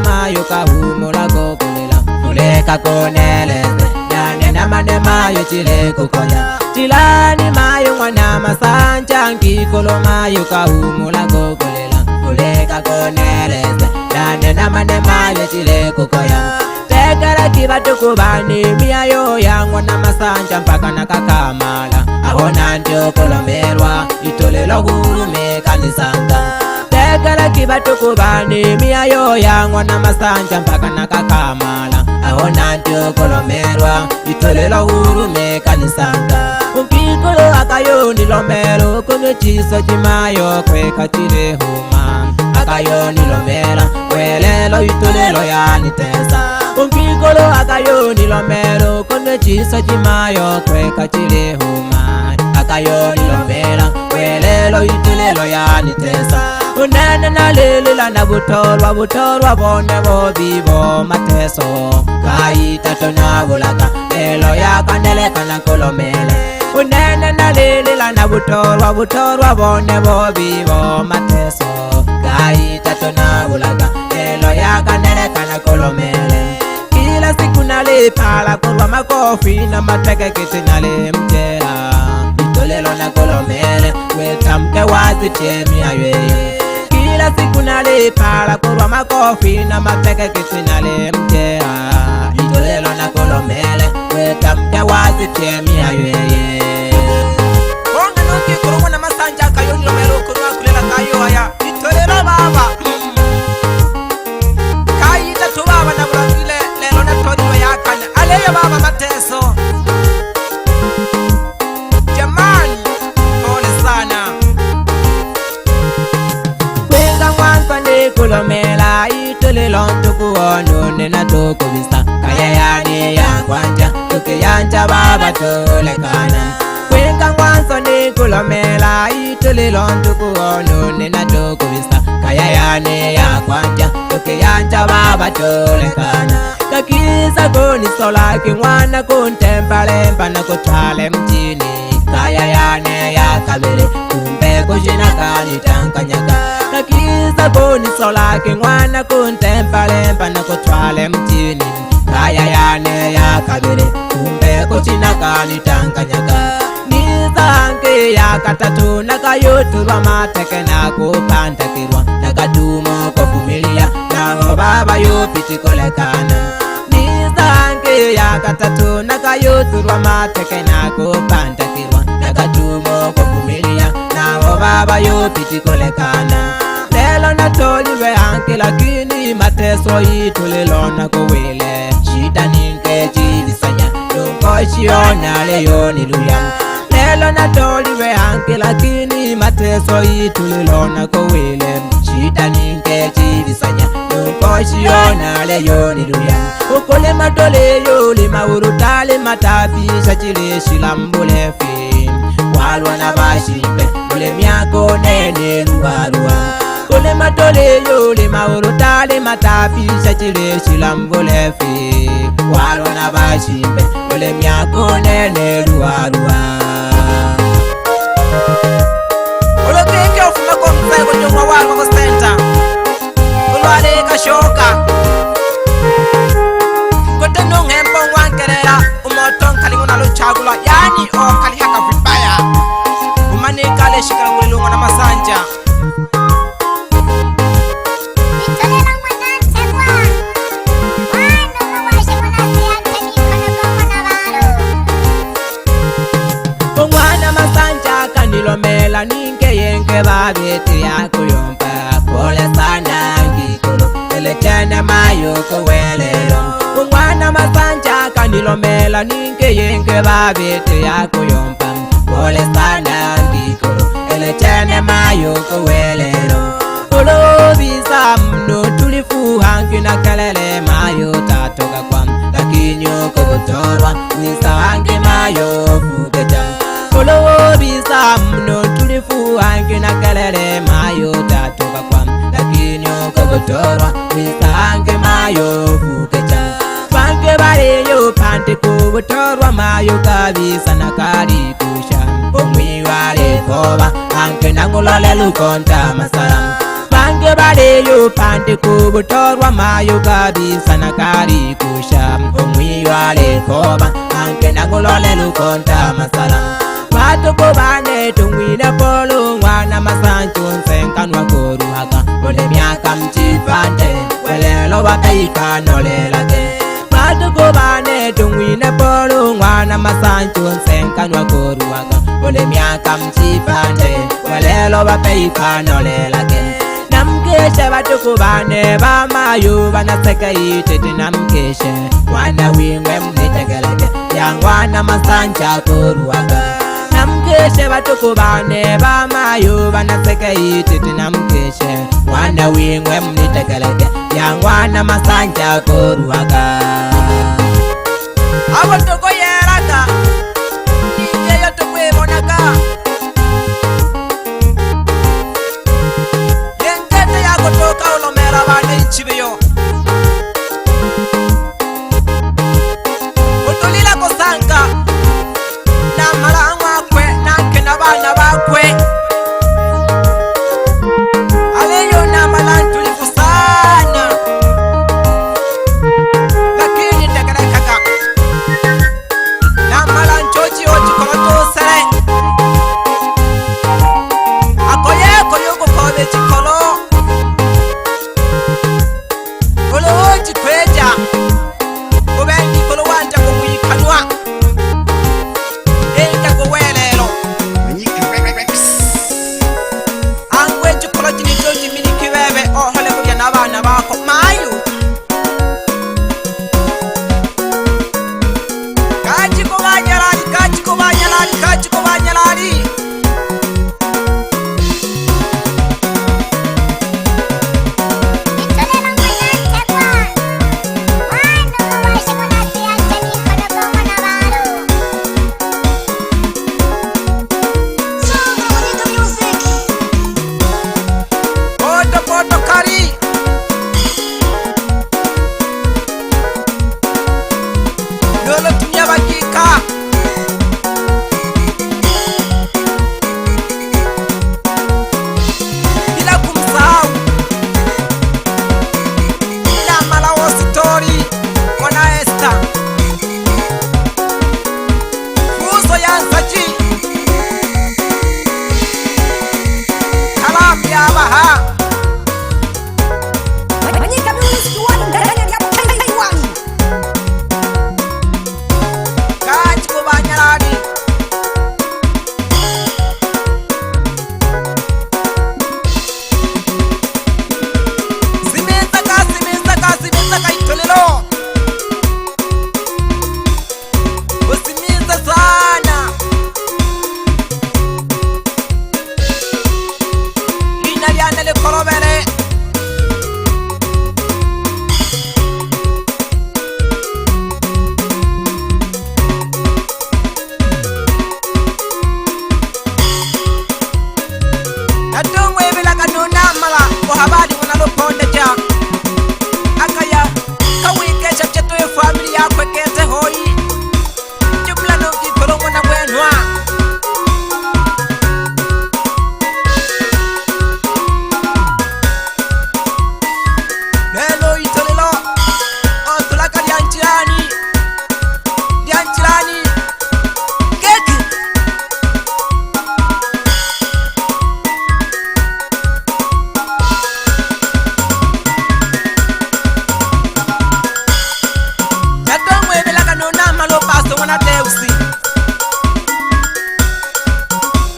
Mayo kahumula kokulela muleka koneleze yane namane mayo chile kukoya chilani mayo mwana masanja ngikolo mayo kahumula kokulela muleka koneleze yane namane mayo chile kukoya tekera kibatuku bani miayo ya mwana masanja mpaka nakakamala ahona ndio kolomerwa itolelo gurume kanisanga tekera kibatuku bani miayo ya mwana masanja mpaka nakakamala ahona ndio kolomerwa itolelo gurume kanisanga umpikolo akayo nilomero kunyo chiso chimayo kweka chile huma akayo nilomera welelo itolelo ya nitesa umpikolo akayo nilomero kunyo chiso chimayo kweka chile huma akayo nilomera welelo itolelo ya nitesa unene na lilela na butorwa bone bo bibo mateso kaita tonabulaga elo ya kaneleka na kolomele unene na lilela na butorwa bone bo bibo mateso kaita tonabulaga elo ya kaneleka na kolomele kila siku nalipala kurwa makofi na mateke kiti nalimjela itolelo na kolomele wetamke wazi chemi aywe kila siku nalipala kurwa makofi na mateke kiti nalimjela itolelo na kolomele wetamke wazi chemi aywe onga nuki kurwa na masanja kayo nilomelo kurwa kulela kayo haya itolelo baba kaita tu baba na bulangile lelo na toriwa yakana aleya baba mateso jamani pole sana kwenga mwanza ni kulomela itolelo ntukuonu nena tukubisa kaya yani ya kwanja tukiyanja baba tulekana kwenga mwanza ni kulomela itolelo ntukuonu nena tukubisa kaya yani ya kwanja tukiyanja baba tulekana kakisa kuni sola kimwana kuntembalemba na kutwale mjini kaya yane ya kabele kumbe kujina kanitankanyaka kakisa kuni sola kimwana kuntembalemba na kutwale mjini kaya yane ya kabele kumbe kujina kanitankanyaka nizange ya katatu nakayoturwa mateke na kupantakirwa nakatumo kofumilia naho baba yopitikolekana nizange ya katatu nakayoturwa mateke na kupantakirwa nakatumo kofumilia naho baba yopitikolekana lelo natoliwe anke lakini mateso itulilo nakowile shida ninke chilisanya nunkoishiona leyo niluya lelo natoliwe anke lakini mateso itulilo nakowile shida ninke chilisanya nunkoishiona leyo niluya ukole madole yo lima urutale matafisha chileshilambulefi walwa na bashimbe ule miako nene lugarua kule madole yo lima urutale matafisha chileshilambulefi walwa na bashimbe ule miako nene lugarua ulo kike ufuma kompe kwenye walwa kwa center ulwale kashoka kote nunghempo wankerea umoton kalinguna luchagula yani o kalihaka vibaya umanikale shikala ngulilunga na masanja umwana masanja kanilomela ninge yenge babete yako yompa pole sana ngikolo eletene mayo kowelelo umwana masanja kanilomela ninge yenge babete yako yompa pole sana ngikolo eletene mayo kowelelo ulobisa wina kelele mayo tatoka kwa, lakini ukogotorwa wisange mayo fukecha. Bange bariyo pante kubutorwa mayo kabisa nakali kusha. Umwiwale koba anke nangulole lukonta masalam. Bange bariyo pante kubutorwa mayo kabisa nakali kusha. Umwiwale koba anke nangulole lukonta masalam. Watu kubane tungwine polo mwana masancho nsenkanwa koruhaka. Ole miaka mchipande welelo wakaika nolelake. Watu kubane tungwine polo mwana masancho nsenkanwa koruhaka. Ole miaka mchipande welelo wakaika nolelake. Namkeshe watu kubane bamayo banaseka itete namkeshe. Wana wingwe mnitegeleke yangwana masanja koruhaka. Namkeshe batuku bane bamayo banaseka itete namkeshe. Wana wingwe mnitegeleke yangwana masanja koruhaka. Abo toko yeraka nijeyo tukwibonaka. Yentete yako toka ulomera bane ichibiyo. Utulila kosanka na malangwa kwe nanke na bana bakwe. Aleyo na malantu lifusana lakini tegerekaka na malanchochi ochi komato sere. Akoyeko yuko kobe chikolo olo ochi kweja kubendi kolo wanja kumwikanwa. Abana bako mayo kachi ko banyalali kachi ko banyalali kachi ko banyalali. Poto kari Dolo tumia bakika bila kumsahau bila malawo story wana Esther Fuso ya Nsachi Kalam ya Baha habari wanalopondeja akaya kawikesha chetu familia yako kete hoi jumla no kikorongo na bwenwa neno itolelo otulaka dianchirani keki wana Deusi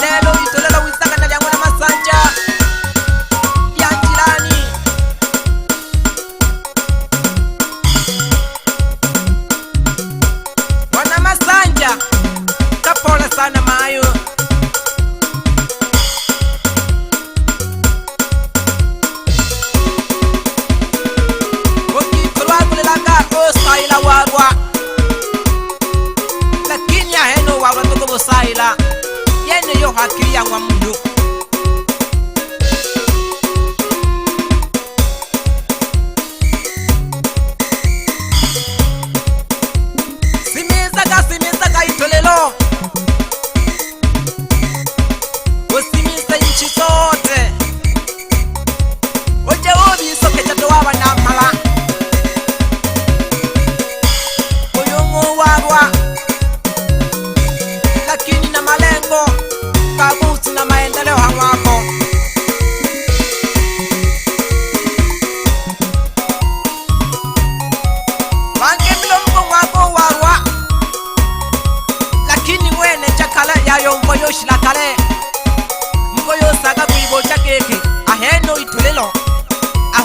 lelo itolela wisaka na yangu na masanja ya jirani. Wana masanja kapole sana mayo wakikulwa kulelanga osaila warwa lakini ya heno wa watuko bosaila yene yo hakiri ya mwamundu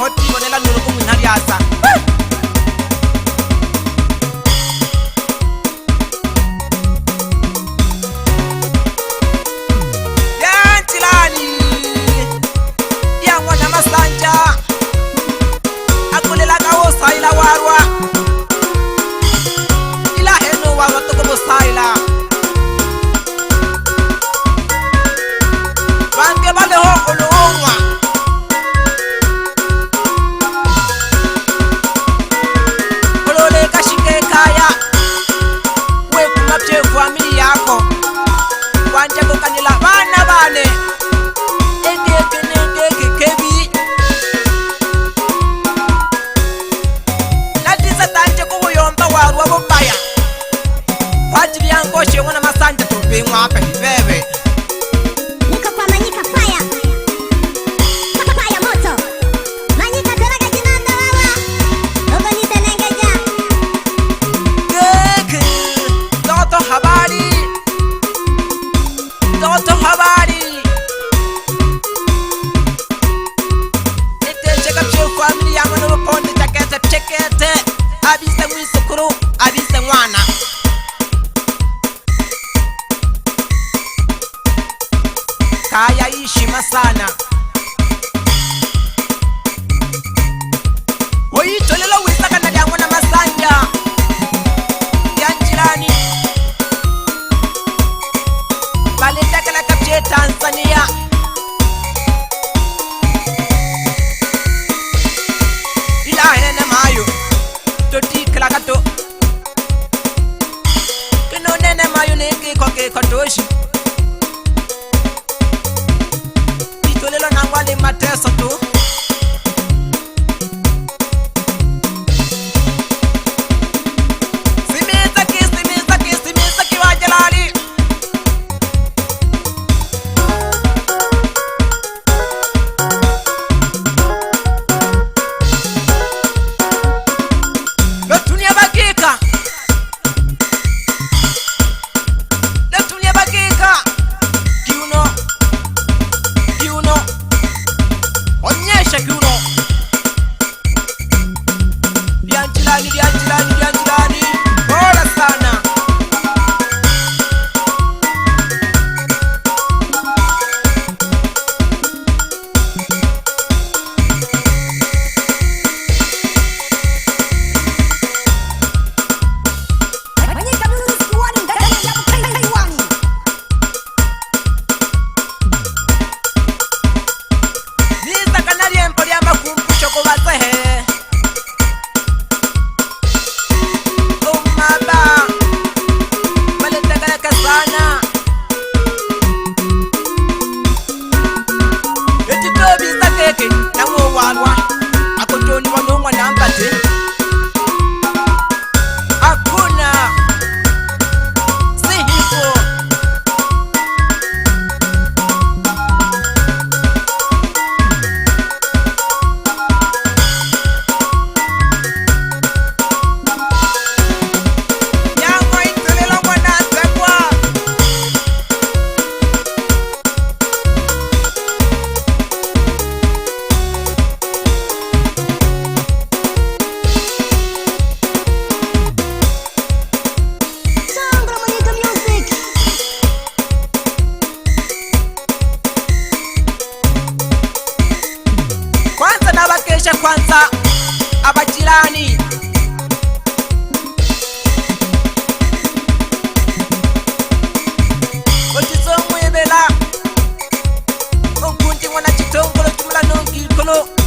hoti bonela nuru kumunari asa kaya ishima sana oyitolelo wisakana lyango na masanja yanjirani baletakala kapche Tanzania ilahene mayo totikala kato kinonene mayo nekikoke kotoshi lelo nangwali mateso tu simisa ki wajalali letunia bakika onyesha kiuno dianjilani bora sana kwanza abajirani otizomwebela okunti mwana chitongolo chimula nonkikolo